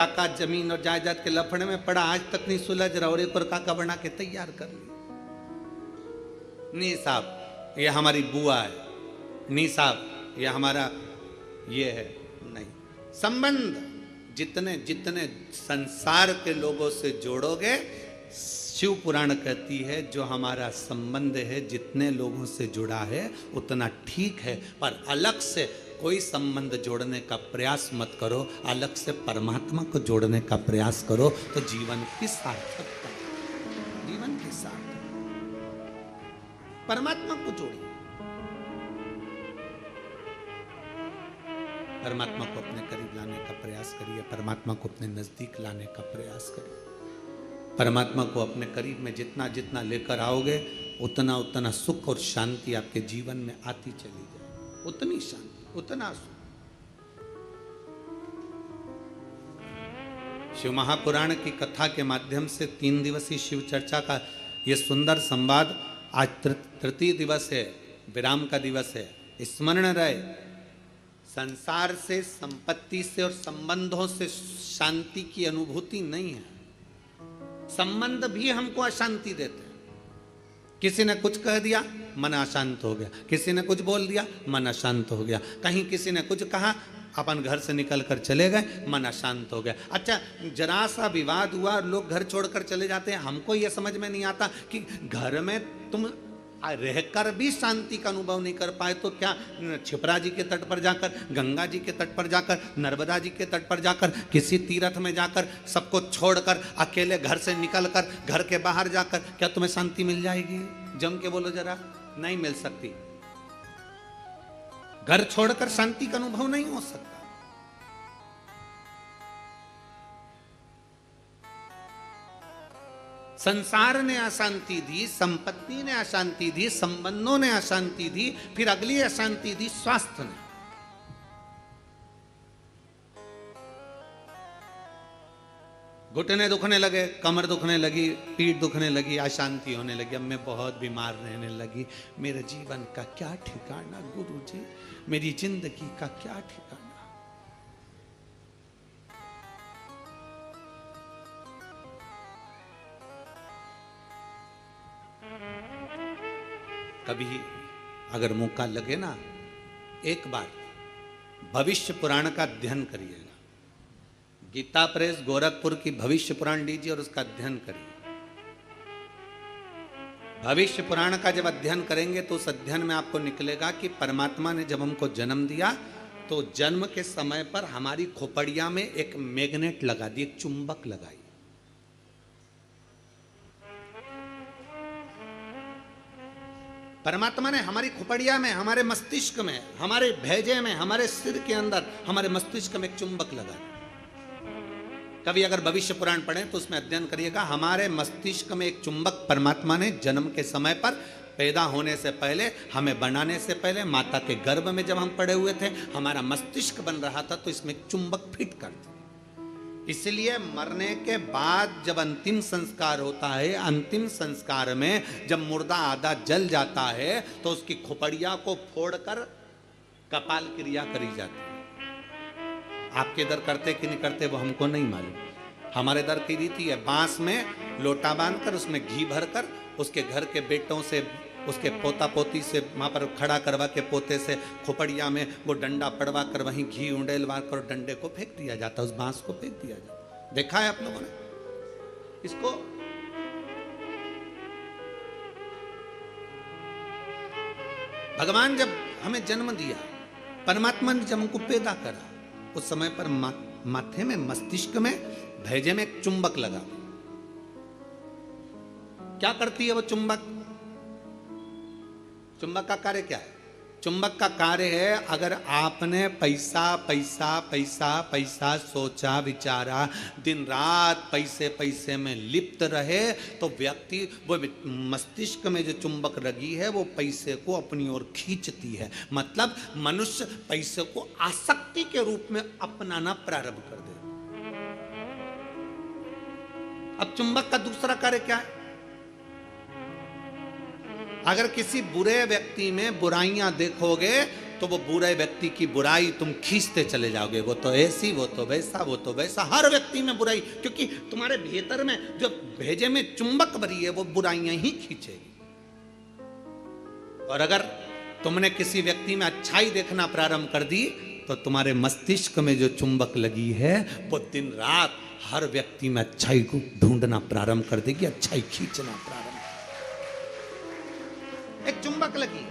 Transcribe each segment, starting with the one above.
काका जमीन और जायदाद के लफड़े में पड़ा, आज तक नहीं सुलझ रहा और एक और काका बना के तैयार कर लिया। नहीं साहब ये हमारी बुआ है, नहीं साहब ये हमारा ये है, नहीं। संबंध जितने जितने संसार के लोगों से जोड़ोगे, शिव पुराण कहती है जो हमारा संबंध है जितने लोगों से जुड़ा है उतना ठीक है, पर अलग से कोई संबंध जोड़ने का प्रयास मत करो, अलग से परमात्मा को जोड़ने का प्रयास करो तो जीवन की सार्थकता, जीवन की सार्थकता। परमात्मा को जोड़िए, परमात्मा को अपने करीब लाने का प्रयास करिए, परमात्मा को अपने नजदीक लाने का प्रयास करिए। परमात्मा को अपने करीब में जितना जितना लेकर आओगे उतना उतना सुख और शांति आपके जीवन में आती चली जाए, उतनी शांति उतना सुख। शिव महापुराण की कथा के माध्यम से 3 दिवसीय शिव चर्चा का यह सुंदर संवाद आज तृतीय दिवस है, विराम का दिवस है। स्मरण रहे, संसार से, संपत्ति से और संबंधों से शांति की अनुभूति नहीं है। संबंध भी हमको अशांति देते हैं। किसी ने कुछ कह दिया, मन अशांत हो गया, किसी ने कुछ बोल दिया, मन अशांत हो गया, कहीं किसी ने कुछ कहा, अपन घर से निकल कर चले गए, मन अशांत हो गया। अच्छा, जरा सा विवाद हुआ, लोग घर छोड़कर चले जाते हैं। हमको यह समझ में नहीं आता कि घर में तुम रहकर भी शांति का अनुभव नहीं कर पाए तो क्या छिपरा जी के तट पर जाकर, गंगा जी के तट पर जाकर, नर्मदा जी के तट पर जाकर, किसी तीर्थ में जाकर, सबको छोड़कर अकेले घर से निकलकर, घर के बाहर जाकर क्या तुम्हें शांति मिल जाएगी? जम के बोलो जरा, नहीं मिल सकती। घर छोड़कर शांति का अनुभव नहीं हो सकता। संसार ने अशांति दी, संपत्ति ने अशांति दी, संबंधों ने अशांति दी, फिर अगली अशांति दी स्वास्थ्य ने। घुटने दुखने लगे, कमर दुखने लगी, पीठ दुखने लगी, अशांति होने लगी। अब मैं बहुत बीमार रहने लगी, मेरे जीवन का क्या ठिकाना गुरुजी, मेरी जिंदगी का क्या ठिकाना। कभी अगर मौका लगे ना, एक बार भविष्य पुराण का अध्ययन करिएगा। गीता प्रेस गोरखपुर की भविष्य पुराण लीजिए और उसका अध्ययन करिए। भविष्य पुराण का जब अध्ययन करेंगे तो उस अध्ययन में आपको निकलेगा कि परमात्मा ने जब हमको जन्म दिया तो जन्म के समय पर हमारी खोपड़िया में एक मैग्नेट लगा दी, एक चुंबक लगाई। परमात्मा ने हमारी खोपड़िया में, हमारे मस्तिष्क में, हमारे भेजे में, हमारे सिर के अंदर, हमारे मस्तिष्क में एक चुंबक लगा। कभी अगर भविष्य पुराण पढ़ें तो उसमें अध्ययन करिएगा, हमारे मस्तिष्क में एक चुंबक परमात्मा ने जन्म के समय पर, पैदा होने से पहले, हमें बनाने से पहले, माता के गर्भ में जब हम पड़े हुए थे, हमारा मस्तिष्क बन रहा था तो इसमें एक चुंबक फिट कर दिया। इसलिए मरने के बाद जब अंतिम संस्कार होता है, अंतिम संस्कार में जब मुर्दा आधा जल जाता है तो उसकी खोपड़िया को फोड़कर कपाल क्रिया करी जाती है। आपके इधर करते कि नहीं करते वो हमको नहीं मालूम। हमारे इधर की रीति है, बांस में लोटा बांधकर उसमें घी भरकर उसके घर के बेटों से, उसके पोता पोती से वहाँ पर खड़ा करवा के पोते से खोपड़िया में वो डंडा पड़वा कर वहीं घी उंडेलवा कर डंडे को फेंक दिया जाता, उस बांस को फेंक दिया जाता। देखा है आप लोगों ने इसको? भगवान जब हमें जन्म दिया, परमात्मा ने जब हमको पैदा करा, उस समय पर माथे में, मस्तिष्क में, भेजे में एक चुंबक लगा। क्या करती है वो चुंबक? चुंबक का कार्य क्या है? चुंबक का कार्य है, अगर आपने पैसा पैसा पैसा पैसा सोचा विचारा, दिन रात पैसे पैसे में लिप्त रहे, तो व्यक्ति वो मस्तिष्क में जो चुंबक लगी है वो पैसे को अपनी ओर खींचती है। मतलब मनुष्य पैसे को आसक्ति के रूप में अपनाना प्रारंभ कर दे। अब चुंबक का दूसरा कार्य क्या है? अगर किसी बुरे व्यक्ति में बुराइयां देखोगे तो वो बुरे व्यक्ति की बुराई तुम खींचते चले जाओगे। वो तो ऐसी, वो तो वैसा, वो तो वैसा, हर व्यक्ति में बुराई, क्योंकि तुम्हारे भीतर में जो भेजे में चुंबक भरी है वो बुराइयां ही खींचेगी। और अगर तुमने किसी व्यक्ति में अच्छाई देखना प्रारंभ कर दी तो तुम्हारे मस्तिष्क में जो चुंबक लगी है वो दिन रात हर व्यक्ति में अच्छाई को ढूंढना प्रारंभ कर देगी, अच्छाई खींचना प्रारंभ। एक चुंबक लगी।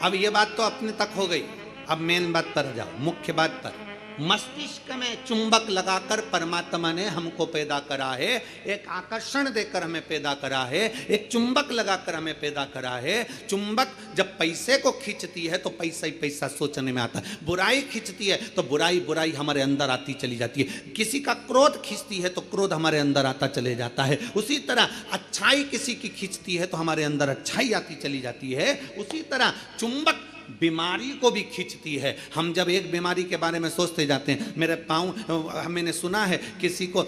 अब ये बात तो अपने तक हो गई। अब मेन बात पर जाओ, मुख्य बात पर। मस्तिष्क में चुंबक लगाकर परमात्मा ने हमको पैदा करा है, एक आकर्षण देकर हमें पैदा करा है, एक चुंबक लगाकर हमें पैदा करा है। चुंबक जब पैसे को खींचती है तो पैसा ही पैसा सोचने में आता है, बुराई खींचती है तो बुराई बुराई हमारे अंदर आती चली जाती है, किसी का क्रोध खींचती है तो क्रोध हमारे अंदर आता चले जाता है। उसी तरह अच्छाई किसी की खींचती है तो हमारे अंदर अच्छाई आती चली जाती है। उसी तरह चुंबक बीमारी को भी खींचती है। हम जब एक बीमारी के बारे में सोचते जाते हैं, मेरे पाँव, मैंने सुना है किसी को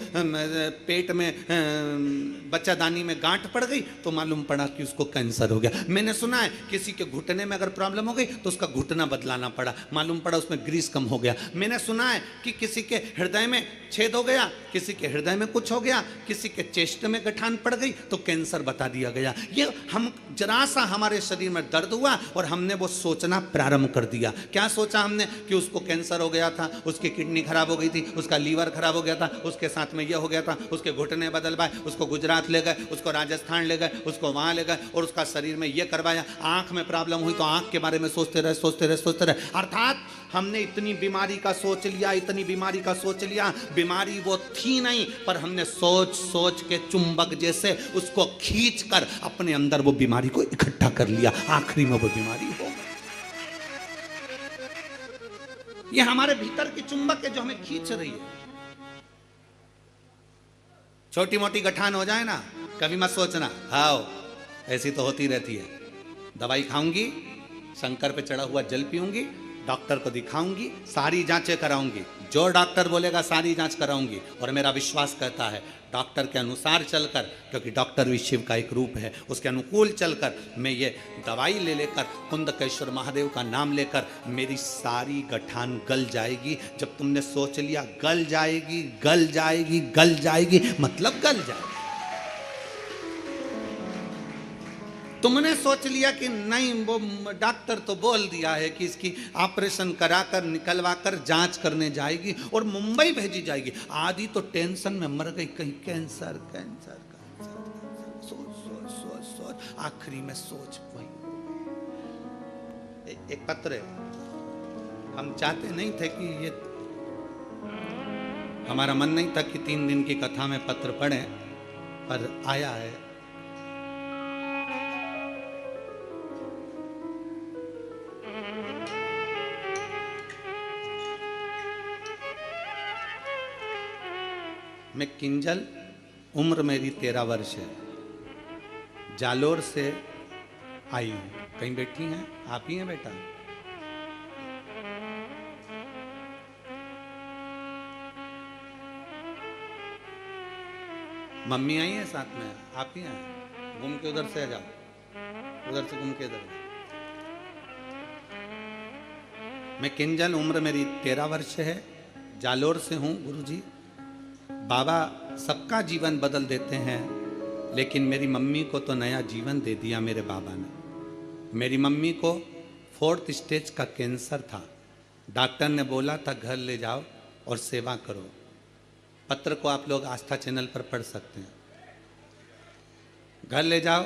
पेट में बच्चादानी में गांठ पड़ गई तो मालूम पड़ा कि उसको कैंसर हो गया। मैंने सुना है किसी के घुटने में अगर प्रॉब्लम हो गई तो उसका घुटना बदलाना पड़ा, मालूम पड़ा उसमें ग्रीस कम हो गया। मैंने सुना है कि किसी के हृदय में छेद हो गया, किसी के हृदय में कुछ हो गया, किसी के चेस्ट में गठान पड़ गई तो कैंसर बता दिया गया। ये हम जरा सा हमारे शरीर में दर्द हुआ और हमने वो सोचना प्रारंभ कर दिया। क्या सोचा हमने कि उसको कैंसर हो गया था, उसकी किडनी खराब हो गई थी, उसका लीवर खराब हो गया था, उसके साथ में यह हो गया था, उसके घुटने बदलवाए, उसको गुजरात ले गए, उसको राजस्थान ले गए, उसको वहां ले गए और उसका शरीर में यह करवाया। आंख में प्रॉब्लम हुई तो आंख के बारे में सोचते रहे, सोचते रहे, सोचते रहे। अर्थात हमने इतनी बीमारी का सोच लिया, इतनी बीमारी का सोच लिया, बीमारी वो थी नहीं, पर हमने सोच सोच के चुंबक जैसे उसको खींच कर अपने अंदर वो बीमारी को इकट्ठा कर लिया। आखिरी में वो बीमारी हो गई। ये हमारे भीतर की चुंबक है जो हमें खींच रही है। छोटी मोटी गठान हो जाए ना, कभी मत सोचना हाओ ऐसी तो होती रहती है। दवाई खाऊंगी, शंकर पे चढ़ा हुआ जल पीऊंगी, डॉक्टर को दिखाऊंगी, सारी जांचें कराऊंगी, जो डॉक्टर बोलेगा सारी जांच कराऊंगी। और मेरा विश्वास कहता है डॉक्टर के अनुसार चलकर, क्योंकि डॉक्टर भी शिव का एक रूप है, उसके अनुकूल चलकर मैं ये दवाई ले लेकर कुंदकेश्वर महादेव का नाम लेकर मेरी सारी गठान गल जाएगी। जब तुमने सोच लिया गल जाएगी, गल जाएगी, गल जाएगी, मतलब गल जाएगी। तुमने सोच लिया कि नहीं, वो डॉक्टर तो बोल दिया है कि इसकी ऑपरेशन कराकर निकलवाकर जांच करने जाएगी और मुंबई भेजी जाएगी। आधी तो टेंशन में मर गई, कहीं कैंसर कैंसर कैंसर, सोच सोच सोच सोच, आखिरी में सोच वही। एक पत्र है, हम चाहते नहीं थे कि ये, हमारा मन नहीं था कि 3 दिन की कथा में पत्र पढ़े, पर आया है। मैं किंजल, उम्र मेरी 13 वर्ष है, जालोर से आई हूँ। कहीं बैठी हैं? आप ही हैं बेटा? मम्मी आई है साथ में? आप ही हैं? घूम के उधर से आ जाओ, उधर से घूम के इधर। मैं किंजल, उम्र मेरी 13 वर्ष है, जालोर से हूँ गुरुजी। बाबा सबका जीवन बदल देते हैं, लेकिन मेरी मम्मी को तो नया जीवन दे दिया मेरे बाबा ने। मेरी मम्मी को 4th स्टेज का कैंसर था। डॉक्टर ने बोला था घर ले जाओ और सेवा करो। पत्र को आप लोग आस्था चैनल पर पढ़ सकते हैं। घर ले जाओ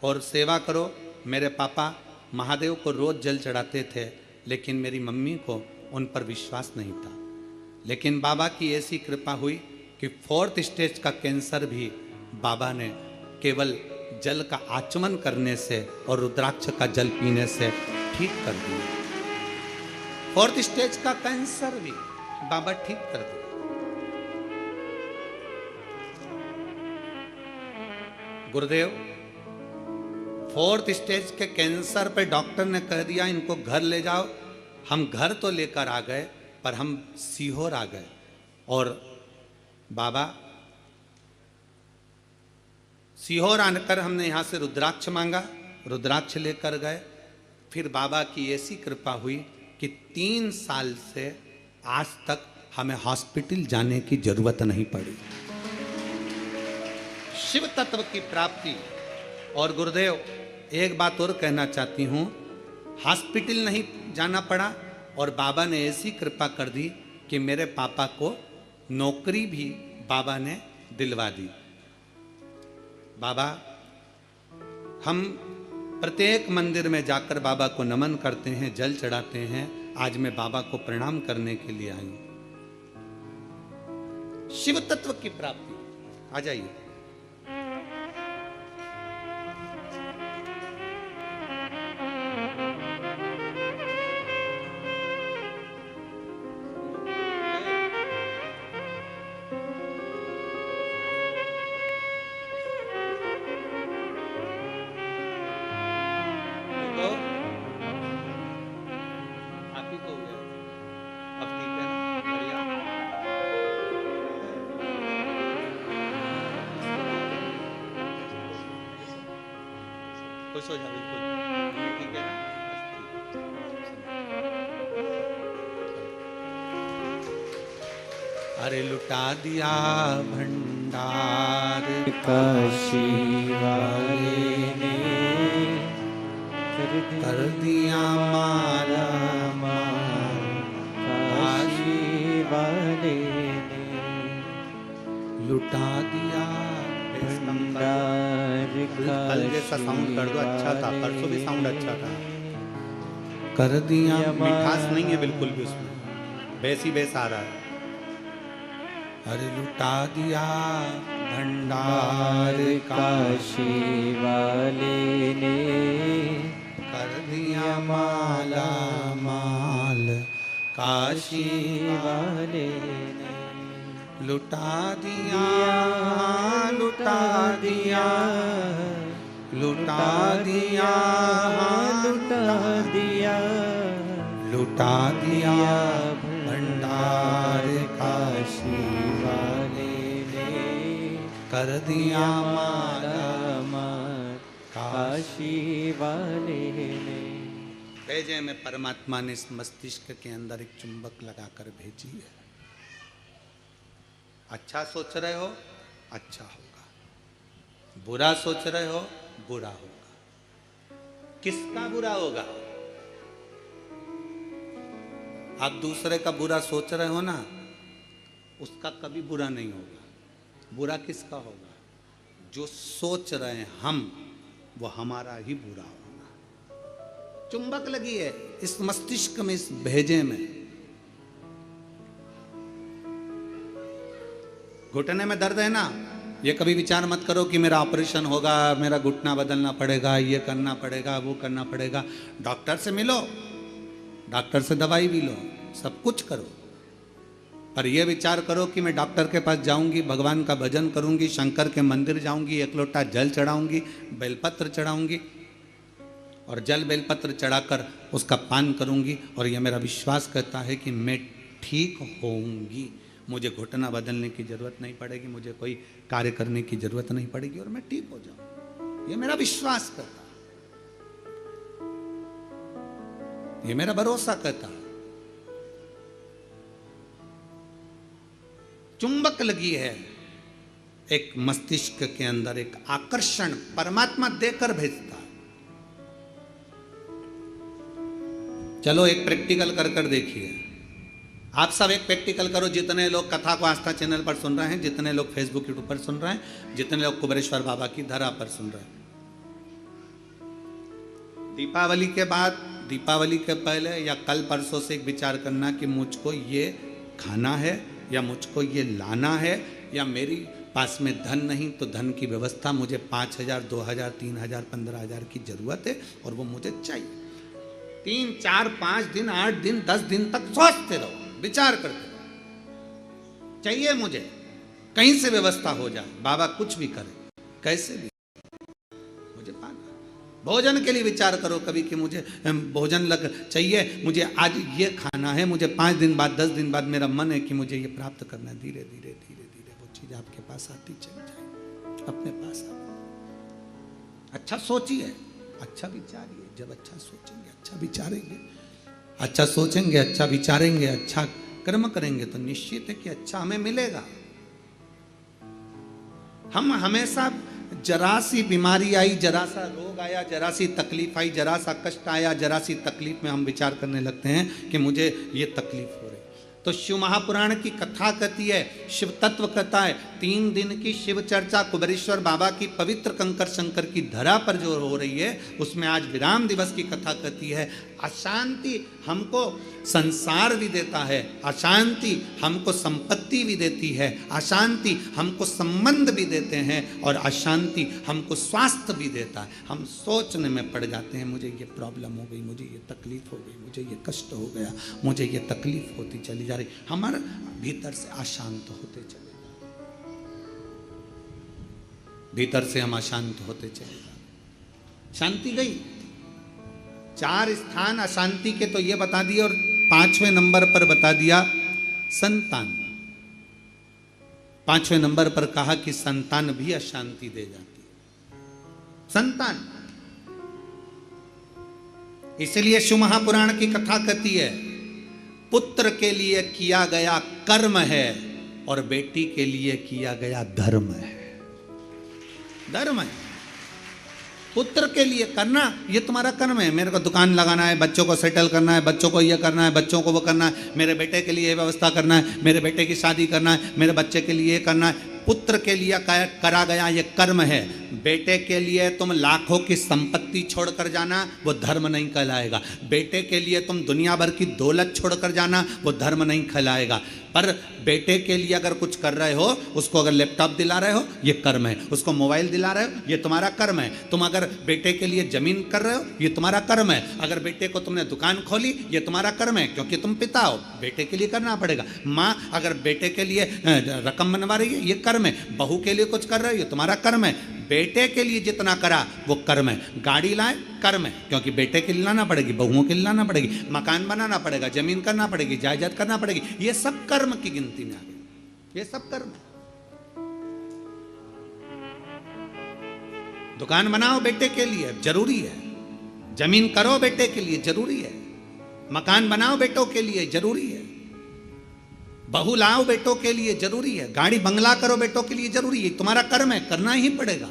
और सेवा करो। मेरे पापा महादेव को रोज जल चढ़ाते थे, लेकिन मेरी मम्मी को उन पर विश्वास नहीं था। लेकिन बाबा की ऐसी कृपा हुई कि 4th स्टेज का कैंसर भी बाबा ने केवल जल का आचमन करने से और रुद्राक्ष का जल पीने से ठीक कर दिया। 4th स्टेज का कैंसर भी बाबा ठीक कर दिया। गुरुदेव 4th स्टेज के कैंसर पे डॉक्टर ने कह दिया इनको घर ले जाओ। हम घर तो लेकर आ गए, पर हम सीहोर आ गए और बाबा सीहोर आकर हमने यहाँ से रुद्राक्ष मांगा, रुद्राक्ष लेकर गए। फिर बाबा की ऐसी कृपा हुई कि 3 साल से आज तक हमें हॉस्पिटल जाने की जरूरत नहीं पड़ी। शिव तत्व की प्राप्ति। और गुरुदेव एक बात और कहना चाहती हूं, हॉस्पिटल नहीं जाना पड़ा और बाबा ने ऐसी कृपा कर दी कि मेरे पापा को नौकरी भी बाबा ने दिलवा दी। बाबा, हम प्रत्येक मंदिर में जाकर बाबा को नमन करते हैं, जल चढ़ाते हैं। आज मैं बाबा को प्रणाम करने के लिए आई हूं। शिव तत्व की प्राप्ति। आ जाइए। खुश हो जाओ, बिल्कुल ठीक है ना। अरे लुटा दिया भंडार काशी वाले ने, कर दिया माला माल काशी वाले ने लुटा दिया भंडार। कल जैसा साउंड कर दो, अच्छा था। परसों भी साउंड अच्छा था। कर दिया, मिठास नहीं है बिल्कुल भी उसमें, वैसी बेस आ रहा है। अरे लुटा दिया भंडार काशी वाले ने, कर दिया माला माल काशी वाले ने लुटा दिया, लुटा दिया, लुटा दिया, लुटा दिया, लुटा दिया भंडार काशी वाले ने, कर दिया माला माल काशी वाले ने। भेजे में परमात्मा ने इस मस्तिष्क के अंदर एक चुंबक लगाकर भेजी है। अच्छा सोच रहे हो, अच्छा होगा। बुरा सोच रहे हो, बुरा होगा। किसका बुरा होगा? आप दूसरे का बुरा सोच रहे हो ना, उसका कभी बुरा नहीं होगा। बुरा किसका होगा? जो सोच रहे हैं हम, वो हमारा ही बुरा होगा। चुंबक लगी है इस मस्तिष्क में, इस भेजे में। घुटने में दर्द है ना, ये कभी विचार मत करो कि मेरा ऑपरेशन होगा, मेरा घुटना बदलना पड़ेगा, ये करना पड़ेगा, वो करना पड़ेगा। डॉक्टर से मिलो, डॉक्टर से दवाई भी लो, सब कुछ करो। पर यह विचार करो कि मैं डॉक्टर के पास जाऊंगी, भगवान का भजन करूंगी, शंकर के मंदिर जाऊंगी, एक लोटा जल चढ़ाऊंगी, बेलपत्र चढ़ाऊंगी और जल बेलपत्र चढ़ाकर उसका पान करूंगी और यह मेरा विश्वास कहता है कि मैं ठीक होऊंगी। मुझे घुटना बदलने की जरूरत नहीं पड़ेगी, मुझे कोई कार्य करने की जरूरत नहीं पड़ेगी और मैं ठीक हो जाऊं। यह मेरा विश्वास कहता है, यह मेरा भरोसा कहता है। चुंबक लगी है एक मस्तिष्क के अंदर, एक आकर्षण परमात्मा देकर भेजता है। चलो एक प्रैक्टिकल कर देखिए। आप सब एक प्रैक्टिकल करो। जितने लोग कथा को आस्था चैनल पर सुन रहे हैं, जितने लोग फेसबुक यूट्यूब पर सुन रहे हैं, जितने लोग कुबेरेश्वर बाबा की धरा पर सुन रहे हैं, दीपावली के बाद, दीपावली के पहले या कल परसों से एक विचार करना कि मुझको ये खाना है या मुझको ये लाना है, या मेरी पास में धन नहीं तो धन की व्यवस्था, मुझे 5,000, 2,000, 3,000, 15,000 की जरूरत है और वो मुझे चाहिए। 3, 4, 5 दिन, 8 दिन, 10 दिन तक सोचते रहो, विचार करते रहो, चाहिए मुझे, कहीं से व्यवस्था हो जाए, बाबा कुछ भी करे, कैसे भी मुझे पाना। भोजन के लिए विचार करो कभी कि मुझे भोजन लग चाहिए, मुझे आज ये खाना है, मुझे 5 दिन बाद, 10 दिन बाद मेरा मन है कि मुझे ये प्राप्त करना है। धीरे धीरे धीरे धीरे वो चीज आपके पास आती चली जाए, अपने पास आ। अच्छा सोचिए, अच्छा विचारिए, जब अच्छा सोचेंगे, अच्छा विचारेंगे, अच्छा सोचेंगे, अच्छा विचारेंगे, अच्छा कर्म करेंगे तो निश्चित है कि अच्छा हमें मिलेगा। हम हमेशा जरा सी बीमारी आई, जरा सा रोग आया, जरा सी तकलीफ आई, जरा सा कष्ट आया, जरा सी तकलीफ में हम विचार करने लगते हैं कि मुझे ये तकलीफ हो रही। तो शिव महापुराण की कथा कहती है, शिव तत्व कथा है, 3 दिन की शिव चर्चा कुबेरेश्वर बाबा की पवित्र कंकर शंकर की धरा पर जो हो रही है, उसमें आज विराम दिवस की कथा कहती है। अशांति हमको संसार भी देता है, अशांति हमको संपत्ति भी देती है, अशांति हमको संबंध भी देते हैं, और अशांति हमको स्वास्थ्य भी देता है। हम सोचने में पड़ जाते हैं, मुझे ये प्रॉब्लम हो गई, मुझे ये तकलीफ हो गई, मुझे ये कष्ट हो गया, मुझे ये तकलीफ होती चली जा रही, हमारे भीतर से अशांत होते चले, भीतर से हम अशांत होते चले जा रहे। शांति गई। 4 स्थान अशांति के तो ये बता दिए, और 5वें नंबर पर बता दिया संतान। 5वें नंबर पर कहा कि संतान भी अशांति दे जाती है। संतान, इसलिए शिव महापुराण की कथा कहती है, पुत्र के लिए किया गया कर्म है और बेटी के लिए किया गया धर्म है। धर्म है, पुत्र के लिए करना, ये तुम्हारा कर्म है। मेरे को दुकान लगाना है, बच्चों को सेटल करना है, बच्चों को ये करना है, बच्चों को वो करना है, मेरे बेटे के लिए ये व्यवस्था करना है, मेरे बेटे की शादी करना है, मेरे बच्चे के लिए ये करना है। पुत्र के लिए करा गया ये कर्म है। बेटे के लिए तुम लाखों की संपत्ति छोड़कर जाना, वो धर्म नहीं कहलाएगा। बेटे के लिए तुम दुनिया भर की दौलत छोड़कर जाना, वो धर्म नहीं कहलाएगा। पर बेटे के लिए अगर कुछ कर रहे हो, उसको अगर लैपटॉप दिला रहे हो, ये कर्म है। उसको मोबाइल दिला रहे हो, ये तुम्हारा कर्म है। तुम अगर बेटे के लिए जमीन कर रहे हो, ये तुम्हारा कर्म है। अगर बेटे को तुमने दुकान खोली, ये तुम्हारा कर्म है, क्योंकि तुम पिता हो, बेटे के लिए करना पड़ेगा। माँ अगर बेटे के लिए रकम बनवा रही है, ये कर्म है। बहू के लिए कुछ कर रहे हो, ये तुम्हारा कर्म है। बेटे के लिए जितना करा वो कर्म है। गाड़ी लाए, कर्म है, क्योंकि बेटे के लिए लाना पड़ेगी, बहुओं के लिए लाना पड़ेगी, मकान बनाना पड़ेगा, जमीन करना पड़ेगी, जायदाद करना पड़ेगी, ये सब कर्म की गिनती में आ गए। ये सब कर्म। दुकान बनाओ बेटे के लिए, जरूरी है। जमीन करो बेटे के लिए, जरूरी है। मकान बनाओ बेटों के लिए, जरूरी है। बहू लाओ बेटों के लिए, जरूरी है। गाड़ी बंगला करो बेटों के लिए, जरूरी है। तुम्हारा कर्म है, करना ही पड़ेगा।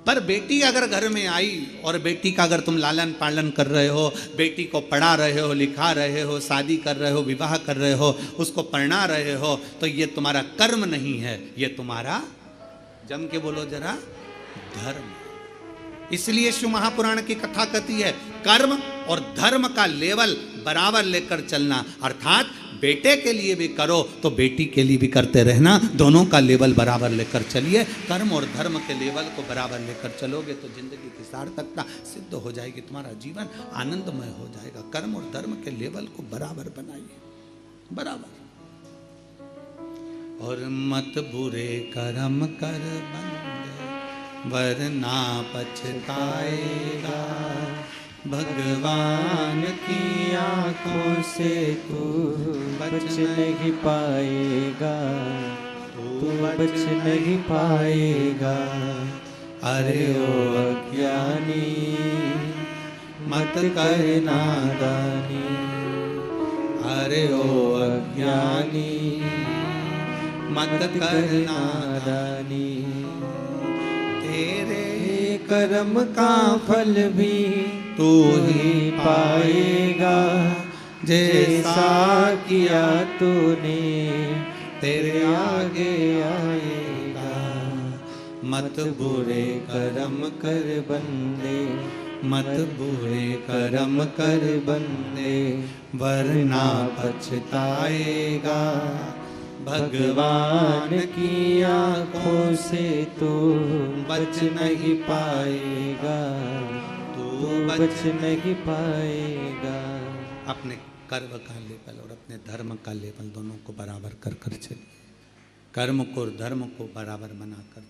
पर बेटी अगर घर में आई और बेटी का अगर तुम लालन पालन कर रहे हो, बेटी को पढ़ा रहे हो, लिखा रहे हो, शादी कर रहे हो, विवाह कर रहे हो, उसको पढ़ा रहे हो, तो ये तुम्हारा कर्म नहीं है, ये तुम्हारा, जम के बोलो जरा, धर्म। इसलिए शिव महापुराण की कथा कहती है, कर्म और धर्म का लेवल बराबर लेकर चलना। अर्थात बेटे के लिए भी करो तो बेटी के लिए भी करते रहना, दोनों का लेवल बराबर लेकर चलिए। कर्म और धर्म के लेवल को बराबर लेकर चलोगे तो जिंदगी की सार्थकता सिद्ध हो जाएगी, तुम्हारा जीवन आनंदमय हो जाएगा। कर्म और धर्म के लेवल को बराबर बनाइए, बराबर। और मत बुरे कर्म कर बंदे, वरना पछताएगा। भगवान की आंखों से तू बच नहीं पाएगा, तू बच नहीं पाएगा। अरे ओ अज्ञानी मत कर नादानी, अरे ओ अज्ञानी मत कर नादानी। तेरे कर्म का फल भी तू ही पाएगा, जैसा किया तूने तेरे आगे आएगा। मत बुरे कर्म कर बंदे, मत बुरे कर्म कर बंदे, वरना पछताएगा। भगवान की आंखों से तू बच नहीं पाएगा, तू बच नहीं पाएगा। अपने कर्म का लेवल और अपने धर्म का लेवल दोनों को बराबर कर कर चलिए। कर्म को और धर्म को बराबर बनाकर